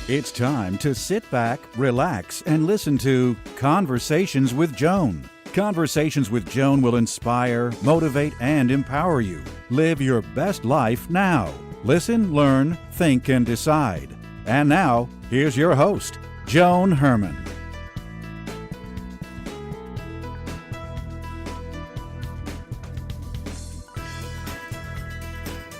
It's time to sit back, relax, and listen to Conversations with Joan. Conversations with Joan will inspire, motivate, and empower you. Live your best life now. Listen, learn, think, and decide. And now, here's your host, Joan Herman.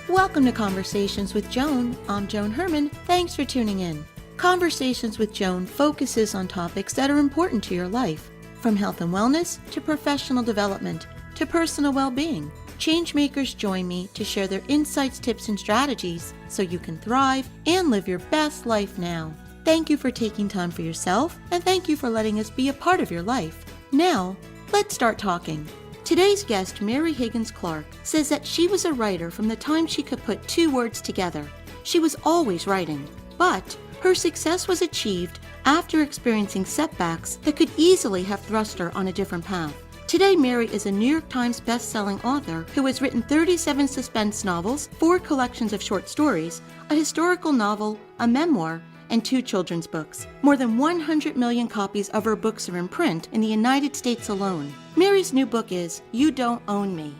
Welcome to Conversations with Joan. I'm Joan Herman. Thanks for tuning in. Conversations with Joan focuses on topics that are important to your life, from health and wellness to professional development to personal well-being. Changemakers join me to share their insights, tips, and strategies so you can thrive and live your best life now. Thank you for taking time for yourself, and thank you for letting us be a part of your life. Now, let's start talking. Today's guest, Carol Higgins Clark, says that she was a writer from the time she could put two words together. She was always writing, but her success was achieved after experiencing setbacks that could easily have thrust her on a different path. Today, Mary is a New York Times best-selling author who has written 37 suspense novels, 4 collections of short stories, a historical novel, a memoir, and 2 children's books. More than 100 million copies of her books are in print in the United States alone. Mary's new book is You Don't Own Me.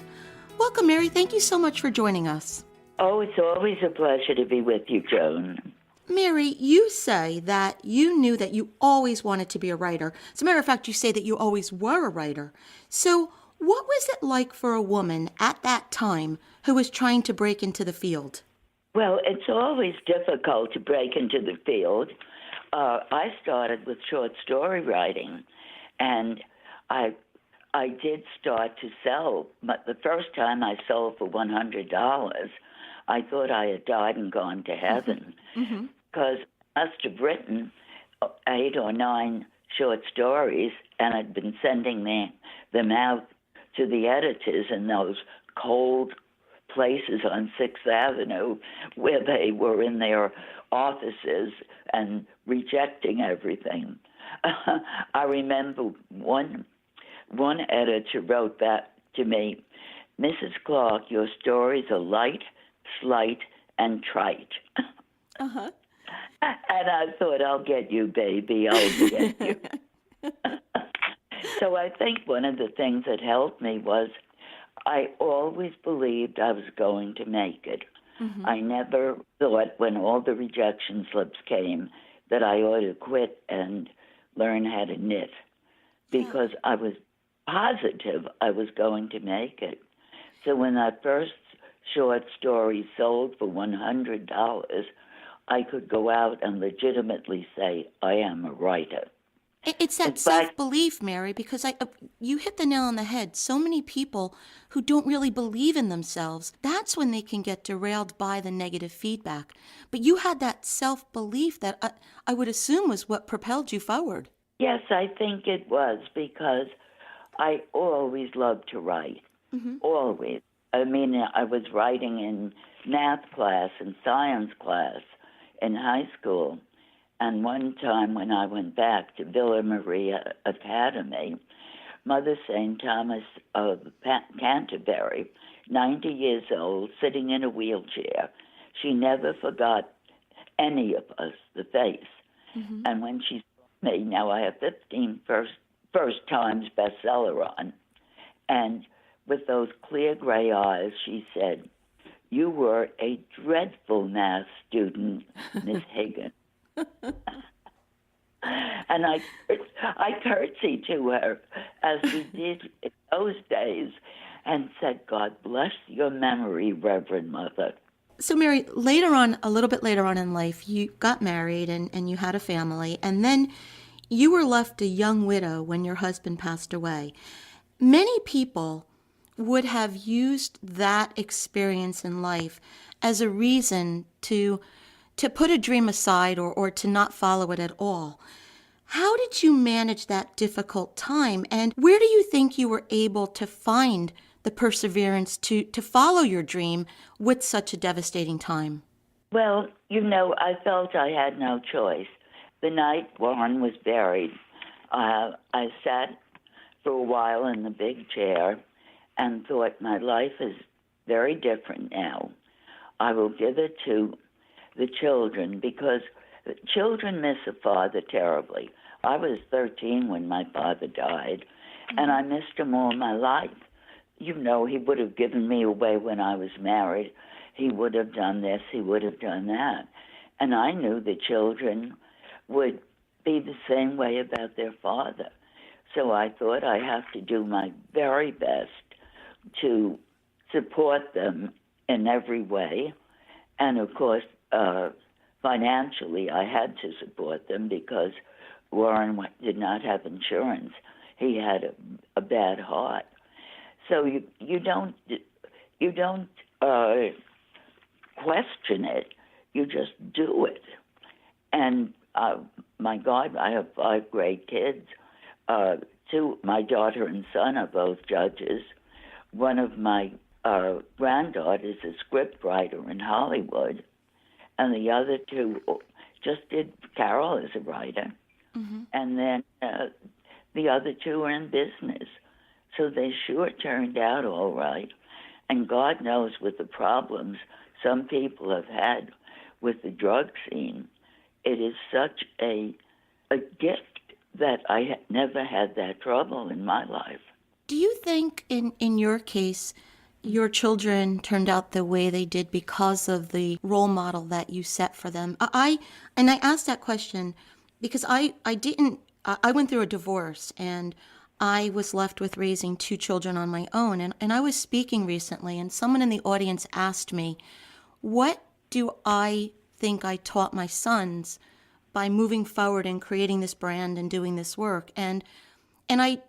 Welcome, Mary. Thank you so much for joining us. Oh, it's always a pleasure to be with you, Joan. Mary, you say that you knew that you always wanted to be a writer. As a matter of fact, you say that you always were a writer. So what was it like for a woman at that time who was trying to break into the field? Well, it's always difficult to break into the field. I started with short story writing, and I did start to sell. But the first time I sold for $100, I thought I had died and gone to heaven, because I must have written 8 or 9 short stories, and I'd been sending them out to the editors in those cold places on 6th Avenue where they were in their offices and rejecting everything. I remember one editor wrote that to me, "Mrs. Clark, your stories are light, slight, and trite." Uh-huh. And I thought, I'll get you, baby, I'll get you. So I think one of the things that helped me was I always believed I was going to make it. I never thought, when all the rejection slips came, that I ought to quit and learn how to knit, because I was positive I was going to make it. So when that first short story sold for $100, I could go out and legitimately say, I am a writer. It's that self-belief, Mary, because you hit the nail on the head. So many people who don't really believe in themselves, that's when they can get derailed by the negative feedback. But you had that self-belief that I would assume was what propelled you forward. Yes, I think it was, because I always loved to write, always. I mean, I was writing in math class and science class in high school. And one time when I went back to Villa Maria Academy, Mother St. Thomas of Canterbury, 90 years old, sitting in a wheelchair, she never forgot any of us, the face. And when she saw me, now I have 15 first times bestseller on, and with those clear gray eyes, she said, "You were a dreadful math student, Miss Higgins." And I curtsied to her, as we did in those days, and said, "God bless your memory, Reverend Mother." So, Mary, a little bit later on in life, you got married and you had a family, and then you were left a young widow when your husband passed away. Many people would have used that experience in life as a reason to put a dream aside or to not follow it at all. How did you manage that difficult time, and where do you think you were able to find the perseverance to follow your dream with such a devastating time? Well, I felt I had no choice. The night Warren was buried, I sat for a while in the big chair and thought, my life is very different now. I will give it to the children, because children miss a father terribly. I was 13 when my father died, and I missed him all my life. You know, he would have given me away when I was married. He would have done this, he would have done that. And I knew the children would be the same way about their father. So I thought I have to do my very best to support them in every way. And of course, financially, I had to support them because Warren did not have insurance. He had a bad heart. So you don't question it. You just do it. And my God, I have 5 great kids. 2, my daughter and son are both judges. One of my granddaughters is a script writer in Hollywood, and the other 2 just did. Carol is a writer, and then the other 2 are in business. So they sure turned out all right. And God knows with the problems some people have had with the drug scene, it is such a gift that I never had that trouble in my life. Do you think in your case, your children turned out the way they did because of the role model that you set for them? I asked that question because I went through a divorce, and I was left with raising 2 children on my own. And I was speaking recently, and someone in the audience asked me, what do I think I taught my sons by moving forward and creating this brand and doing this work? And I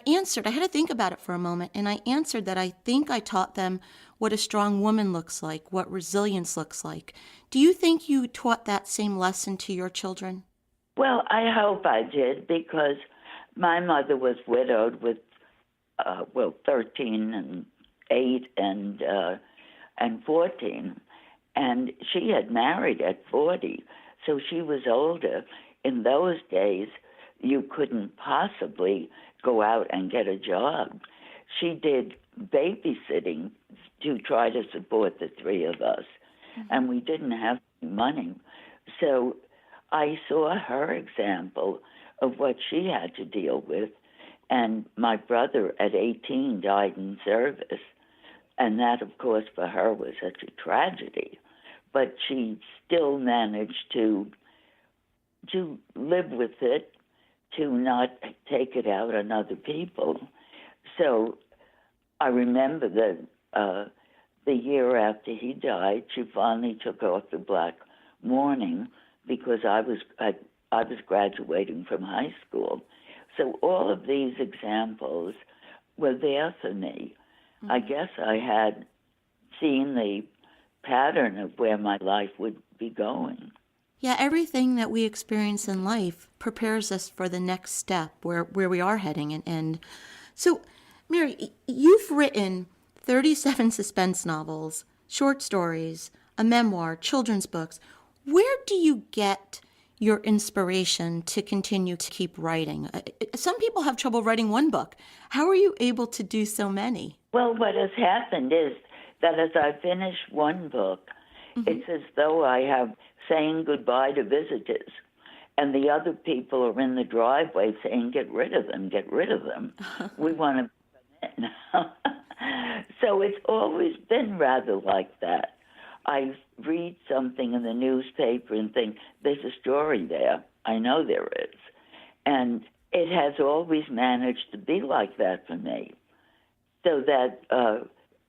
answered, I had to think about it for a moment, and I answered that I think I taught them what a strong woman looks like, what resilience looks like. Do you think you taught that same lesson to your children? Well, I hope I did, because my mother was widowed with, 13 and 8 and 14, and she had married at 40, so she was older. In those days, you couldn't possibly go out and get a job. She did babysitting to try to support the 3 of us, and we didn't have money. So I saw her example of what she had to deal with. And my brother at 18 died in service. And that, of course, for her was such a tragedy. But she still managed to live with it, to not take it out on other people. So I remember that the year after he died, she finally took off the black mourning because I was graduating from high school. So all of these examples were there for me. I guess I had seen the pattern of where my life would be going. Yeah, everything that we experience in life prepares us for the next step, where we are heading. And so, Mary, you've written 37 suspense novels, short stories, a memoir, children's books. Where do you get your inspiration to continue to keep writing? Some people have trouble writing one book. How are you able to do so many? Well, what has happened is that as I finish one book, it's as though I have saying goodbye to visitors, and the other people are in the driveway saying, get rid of them, get rid of them. We want to come in. So it's always been rather like that. I read something in the newspaper and think, there's a story there. I know there is. And it has always managed to be like that for me. So that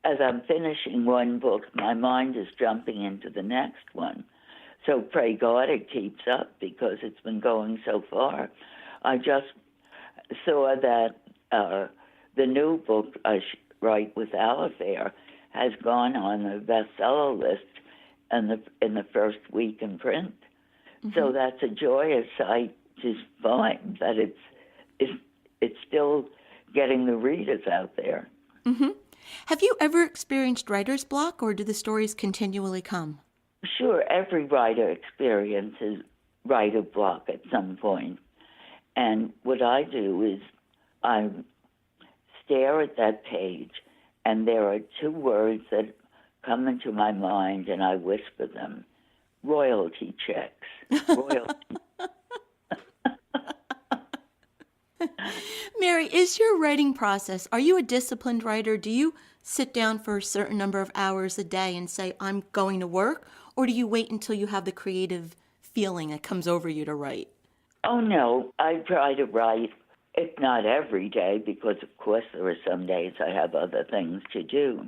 as I'm finishing one book, my mind is jumping into the next one. So pray God it keeps up, because it's been going so far. I just saw that the new book I write with Al Affair has gone on the bestseller list in the first week in print. So that's a joyous sight to find that it's still getting the readers out there. Have you ever experienced writer's block, or do the stories continually come? Sure, every writer experiences writer block at some point. And what I do is I stare at that page, and there are 2 words that come into my mind, and I whisper them. royalty checks. Royalty. Mary, is your writing process, are you a disciplined writer? Do you sit down for a certain number of hours a day and say, I'm going to work? Or do you wait until you have the creative feeling that comes over you to write? Oh, no, I try to write, if not every day, because of course there are some days I have other things to do.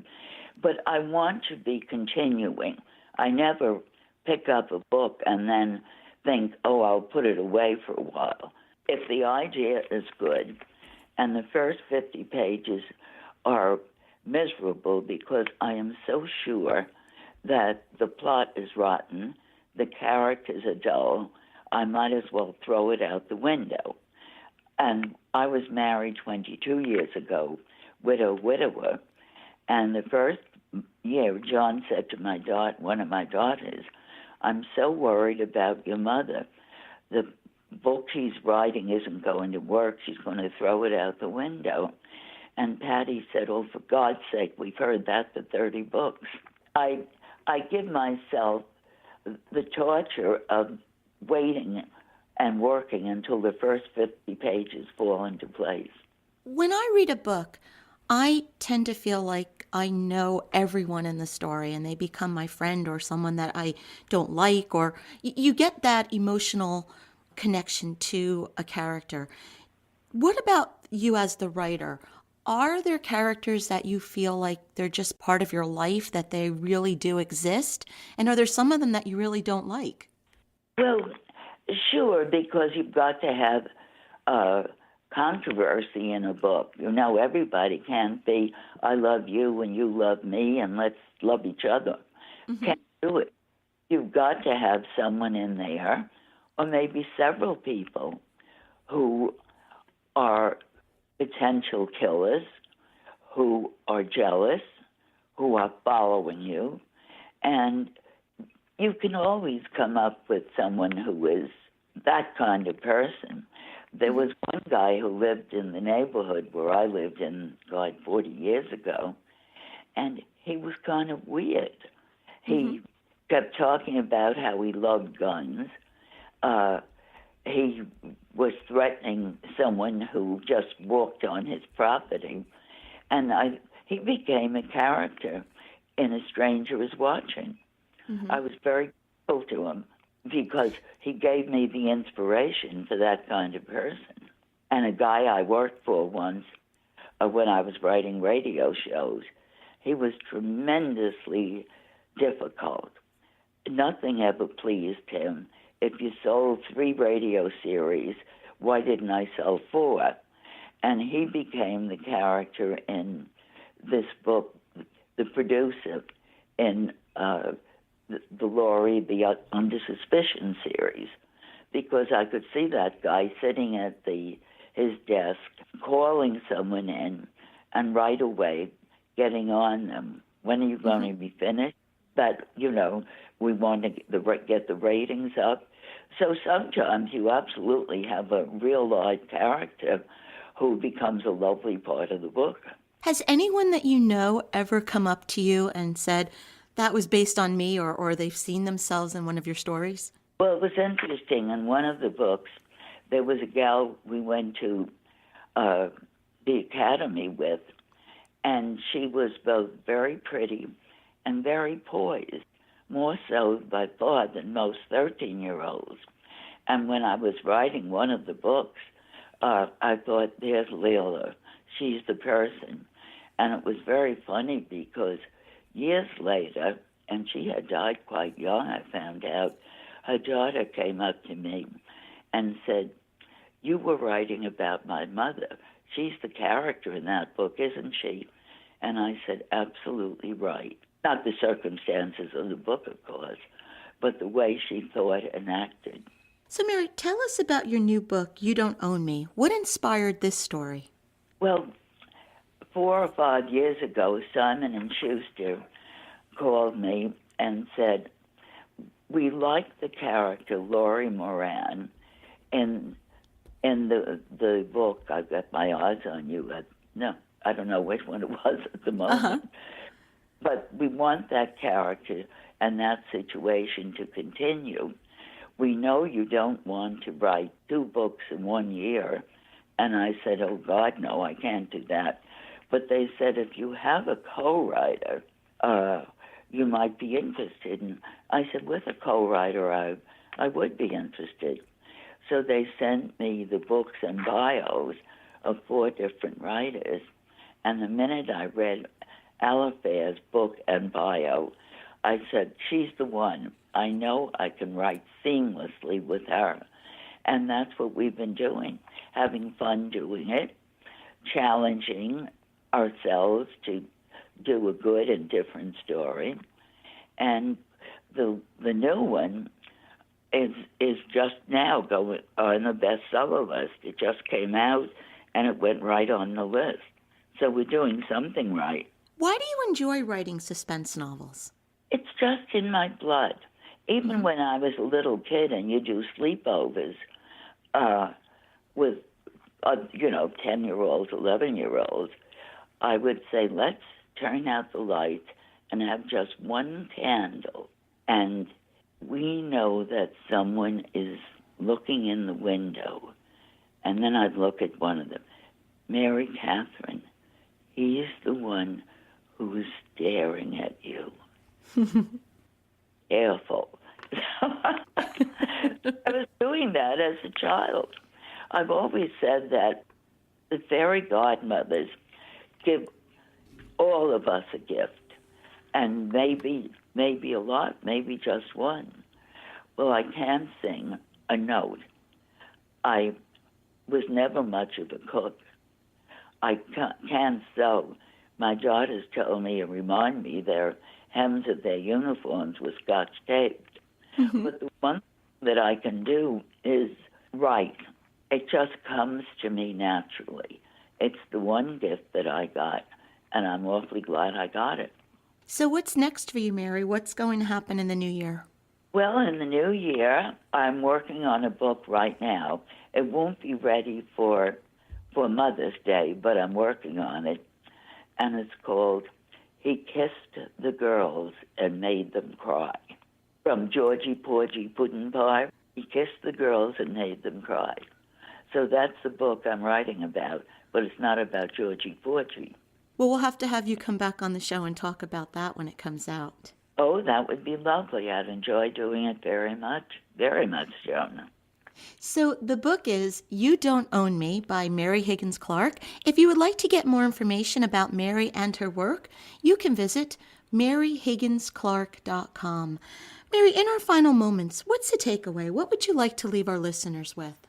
But I want to be continuing. I never pick up a book and then think, oh, I'll put it away for a while. If the idea is good and the first 50 pages are miserable because I am so sure that the plot is rotten, the characters are dull, I might as well throw it out the window. And I was married 22 years ago, widower, and the first year John said to one of my daughters, I'm so worried about your mother. The book she's writing isn't going to work. She's going to throw it out the window. And Patty said, oh, for God's sake, we've heard that for 30 books. I give myself the torture of waiting and working until the first 50 pages fall into place. When I read a book, I tend to feel like I know everyone in the story and they become my friend or someone that I don't like, or you get that emotional connection to a character. What about you as the writer? Are there characters that you feel like they're just part of your life, that they really do exist? And are there some of them that you really don't like? Well, sure, because you've got to have controversy in a book. You know, everybody can't be, I love you and you love me and let's love each other. Mm-hmm. Can't do it. You've got to have someone in there, or maybe several people, who are potential killers, who are jealous, who are following you, and you can always come up with someone who is that kind of person. There was one guy who lived in the neighborhood where I lived in, 40 years ago, and he was kind of weird. He kept talking about how he loved guns. He was threatening someone who just walked on his property, and he became a character in A Stranger Is Watching. Mm-hmm. I was very grateful to him because he gave me the inspiration for that kind of person. And a guy I worked for once, when I was writing radio shows, he was tremendously difficult. Nothing ever pleased him. If you sold 3 radio series, why didn't I sell 4? And he became the character in this book, the producer in the Laurie, the Under Suspicion series, because I could see that guy sitting at his desk, calling someone in, and right away getting on them. When are you going to be finished? That, we want to get the ratings up. So sometimes you absolutely have a real live character who becomes a lovely part of the book. Has anyone that you know ever come up to you and said, that was based on me, or they've seen themselves in one of your stories? Well, it was interesting. In one of the books, there was a gal we went to the academy with, and she was both very pretty and very poised, more so by far than most 13-year-olds. And when I was writing one of the books, I thought, there's Leila. She's the person. And it was very funny because years later, and she had died quite young, I found out, her daughter came up to me and said, you were writing about my mother. She's the character in that book, isn't she? And I said, absolutely right. Not the circumstances of the book, of course, but the way she thought and acted. So, Mary, tell us about your new book, You Don't Own Me. What inspired this story? Well, 4 or 5 years ago, Simon & Schuster called me and said, we like the character Laurie Moran in the book. I've got my eyes on you. I don't know which one it was at the moment. but we want that character and that situation to continue. We know you don't want to write 2 books in 1 year. And I said, oh, God, no, I can't do that. But they said, if you have a co-writer, you might be interested. And I said, with a co-writer, I would be interested. So they sent me the books and bios of 4 different writers. And the minute I read Alifair's book and bio, I said, she's the one. I know I can write seamlessly with her. And that's what we've been doing, having fun doing it, challenging ourselves to do a good and different story. And the new one is just now going on the bestseller list. It just came out, and it went right on the list. So we're doing something right. Why do you enjoy writing suspense novels? It's just in my blood. Even when I was a little kid and you do sleepovers with, 10-year-olds, 11-year-olds, I would say, let's turn out the lights and have just one candle. And we know that someone is looking in the window. And then I'd look at one of them. Mary Catherine, he's the one who's staring at you. Careful. I was doing that as a child. I've always said that the fairy godmothers give all of us a gift, and maybe a lot, maybe just one. Well, I can sing a note. I was never much of a cook. I can sew. My daughters tell me and remind me their hems of their uniforms were Scotch taped. But the one that I can do is write. It just comes to me naturally. It's the one gift that I got, and I'm awfully glad I got it. So what's next for you, Mary? What's going to happen in the new year? Well, in the new year, I'm working on a book right now. It won't be ready for Mother's Day, but I'm working on it. And it's called He Kissed the Girls and Made Them Cry. From Georgie Porgy Puddin' Pie, he kissed the girls and made them cry. So that's the book I'm writing about, but it's not about Georgie Porgy. Well, we'll have to have you come back on the show and talk about that when it comes out. Oh, that would be lovely. I'd enjoy doing it very much, Joan. So the book is You Don't Own Me by Mary Higgins Clark. If you would like to get more information about Mary and her work, you can visit maryhigginsclark.com. Mary, in our final moments, what's the takeaway? What would you like to leave our listeners with?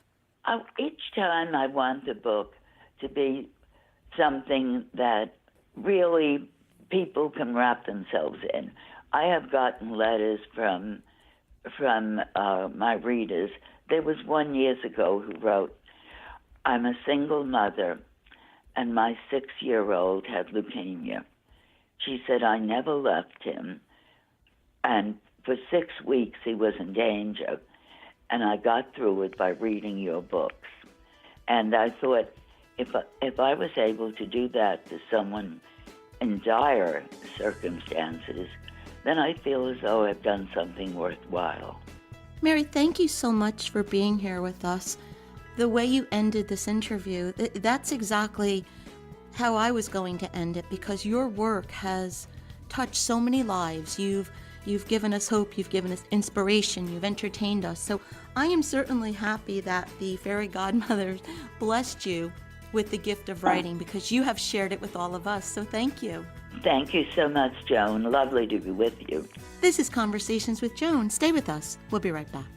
Each time I want the book to be something that really people can wrap themselves in. I have gotten letters from my readers. There was one years ago who wrote, I'm a single mother, and my 6-year-old had leukemia. She said, I never left him, and for 6 weeks he was in danger, and I got through it by reading your books. And I thought, if I was able to do that to someone in dire circumstances, then I feel as though I've done something worthwhile. Mary, thank you so much for being here with us. The way you ended this interview, that's exactly how I was going to end it, because your work has touched so many lives. You've given us hope, you've given us inspiration, you've entertained us. So I am certainly happy that the fairy godmother blessed you with the gift of writing, because you have shared it with all of us. So thank you. Thank you so much, Joan. Lovely to be with you. This is Conversations with Joan. Stay with us. We'll be right back.